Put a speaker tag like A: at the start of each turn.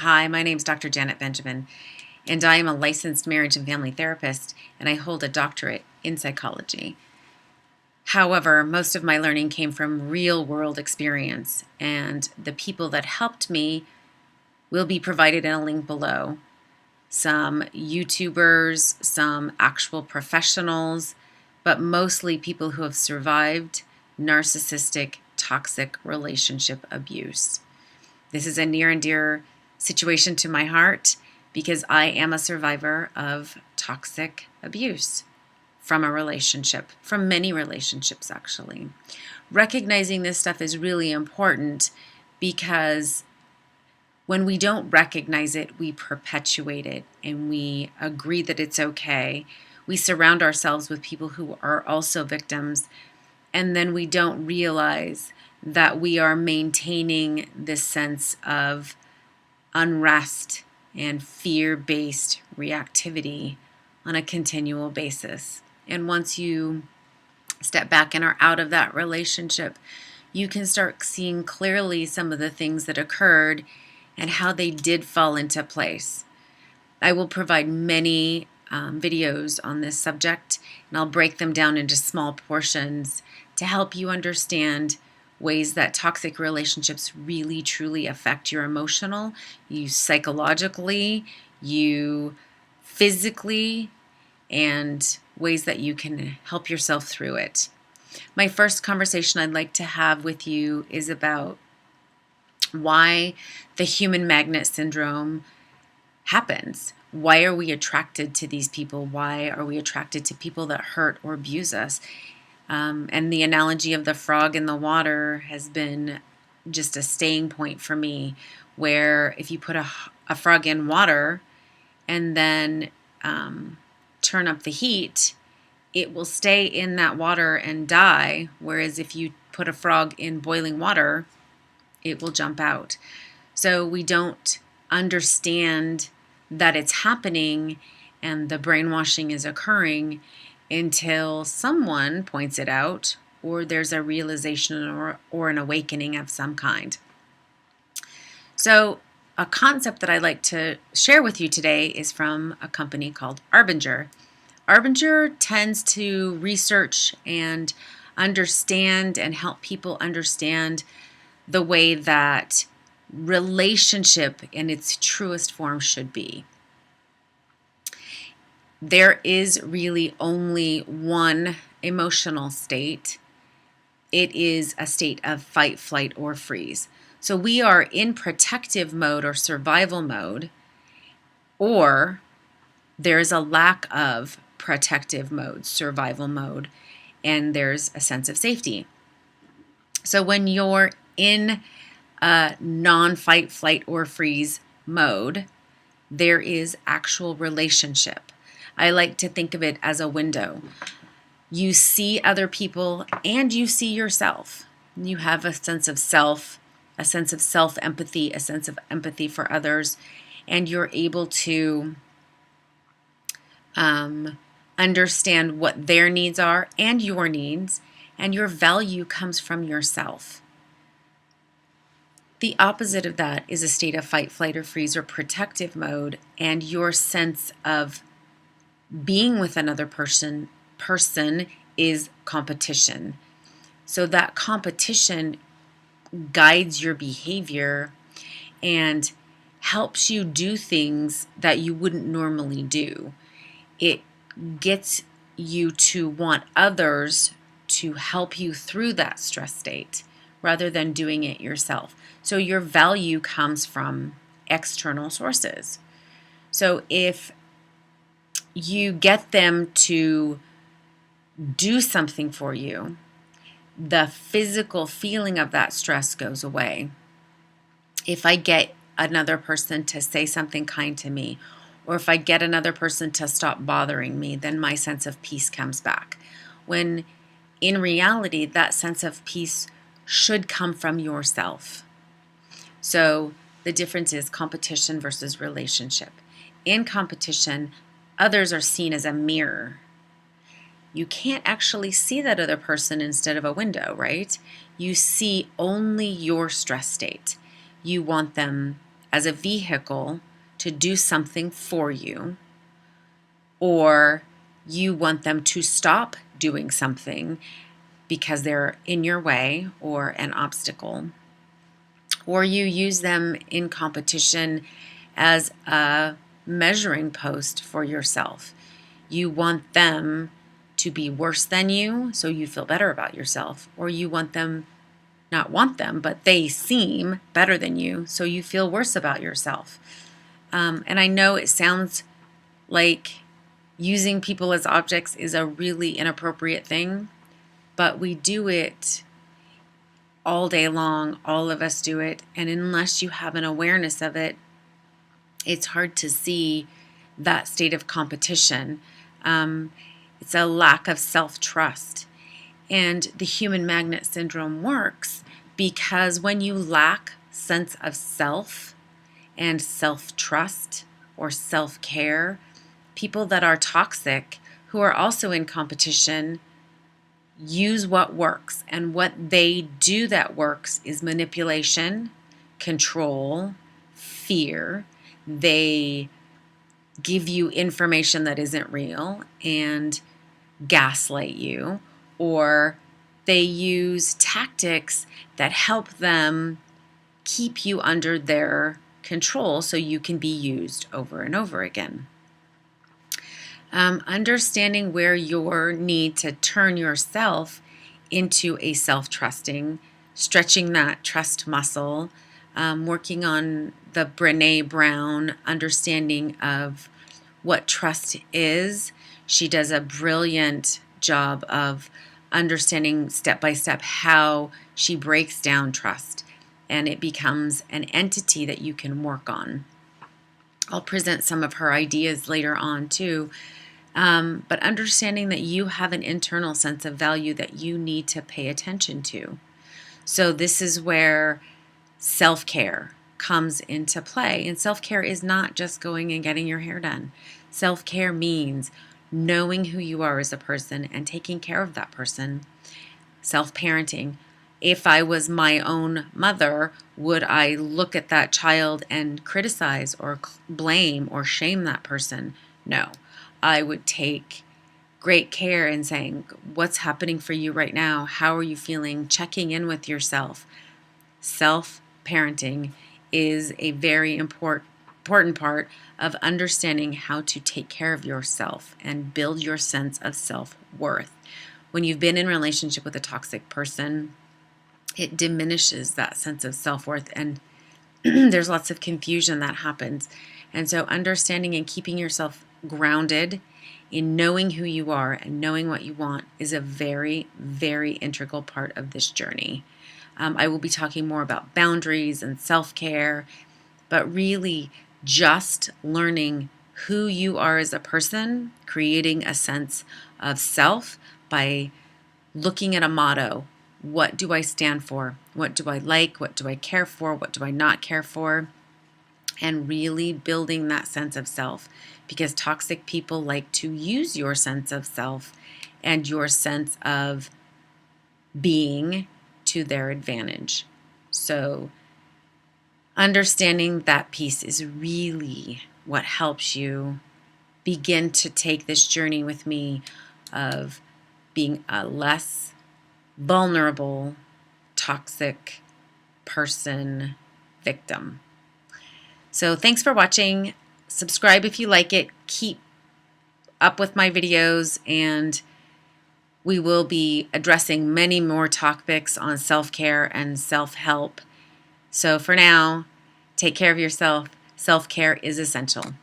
A: Hi, my name is Dr. Janet Benjamin, and I am a licensed marriage and family therapist, and I hold a doctorate in psychology. However, most of my learning came from real-world experience, and the people that helped me will be provided in a link below. Some YouTubers, some actual professionals, but mostly people who have survived narcissistic, toxic relationship abuse. This is a near and dear situation to my heart because I am a survivor of toxic abuse from a relationship, from many relationships actually. Recognizing this stuff is really important because when we don't recognize it, we perpetuate it and we agree that it's okay. We surround ourselves with people who are also victims, and then we don't realize that we are maintaining this sense of unrest and fear-based reactivity on a continual basis. And once you step back and are out of that relationship, you can start seeing clearly some of the things that occurred and how they did fall into place. I will provide many videos on this subject, and I'll break them down into small portions to help you understand ways that toxic relationships really truly affect your emotional, you psychologically, you physically, and ways that you can help yourself through it. My first conversation I'd like to have with you is about why the human magnet syndrome happens. Why are we attracted to these people? Why are we attracted to people that hurt or abuse us? And the analogy of the frog in the water has been just a staying point for me, where if you put a frog in water and then turn up the heat, it will stay in that water and die, whereas if you put a frog in boiling water, it will jump out. So we don't understand that it's happening and the brainwashing is occurring until someone points it out or there's a realization or an awakening of some kind. So a concept that I'd like to share with you today is from a company called Arbinger. Arbinger tends to research and understand and help people understand the way that relationship in its truest form should be. There is really only one emotional state. It is a state of fight, flight, or freeze. So we are in protective mode or survival mode, or there's a lack of protective mode, survival mode, and there's a sense of safety. So when you're in a non-fight, flight, or freeze mode, there is actual relationship. I like to think of it as a window. You see other people and you see yourself. You have a sense of self, a sense of self-empathy, a sense of empathy for others, and you're able to understand what their needs are and your needs, and your value comes from yourself. The opposite of that is a state of fight, flight, or freeze, or protective mode, and your sense of being with another person is competition. So that competition guides your behavior and helps you do things that you wouldn't normally do. It gets you to want others to help you through that stress state rather than doing it yourself. So your value comes from external sources. So if you get them to do something for you, the physical feeling of that stress goes away. If I get another person to say something kind to me, or if I get another person to stop bothering me, then my sense of peace comes back. When in reality, that sense of peace should come from yourself. So the difference is competition versus relationship. In competition, others are seen as a mirror. You can't actually see that other person instead of a window, right? You see only your stress state. You want them as a vehicle to do something for you, or you want them to stop doing something because they're in your way or an obstacle, or you use them in competition as a measuring post for yourself. You want them to be worse than you so you feel better about yourself, or you not want them, but they seem better than you so you feel worse about yourself. And I know it sounds like using people as objects is a really inappropriate thing, but we do it all day long. All of us do it. And unless you have an awareness of it, it's hard to see that state of competition. It's a lack of self-trust. And the human magnet syndrome works because when you lack sense of self and self-trust or self-care, people that are toxic, who are also in competition, use what works. And what they do that works is manipulation, control, fear. They give you information that isn't real and gaslight you, or they use tactics that help them keep you under their control so you can be used over and over again. Understanding where you need to turn yourself into a self-trusting, stretching that trust muscle, working on the Brené Brown understanding of what trust is. She does a brilliant job of understanding step by step how she breaks down trust, and it becomes an entity that you can work on. I'll present some of her ideas later on too. But understanding that you have an internal sense of value that you need to pay attention to. So this is where self-care comes into play. And self-care is not just going and getting your hair done. Self-care means knowing who you are as a person and taking care of that person. Self-parenting. If I was my own mother, would I look at that child and criticize or blame or shame that person? No. I would take great care in saying, what's happening for you right now? How are you feeling? Checking in with yourself. Self-parenting is a very important part of understanding how to take care of yourself and build your sense of self-worth. When you've been in relationship with a toxic person, it diminishes that sense of self-worth, and there's lots of confusion that happens. And so understanding and keeping yourself grounded in knowing who you are and knowing what you want is a very, very integral part of this journey. I will be talking more about boundaries and self-care, but really just learning who you are as a person, creating a sense of self by looking at a motto. What do I stand for? What do I like? What do I care for? What do I not care for? And really building that sense of self, because toxic people like to use your sense of self and your sense of being to their advantage. So understanding that piece is really what helps you begin to take this journey with me of being a less vulnerable, toxic person victim. So thanks for watching. Subscribe if you like it. Keep up with my videos, and we will be addressing many more topics on self-care and self-help. So for now, take care of yourself. Self-care is essential.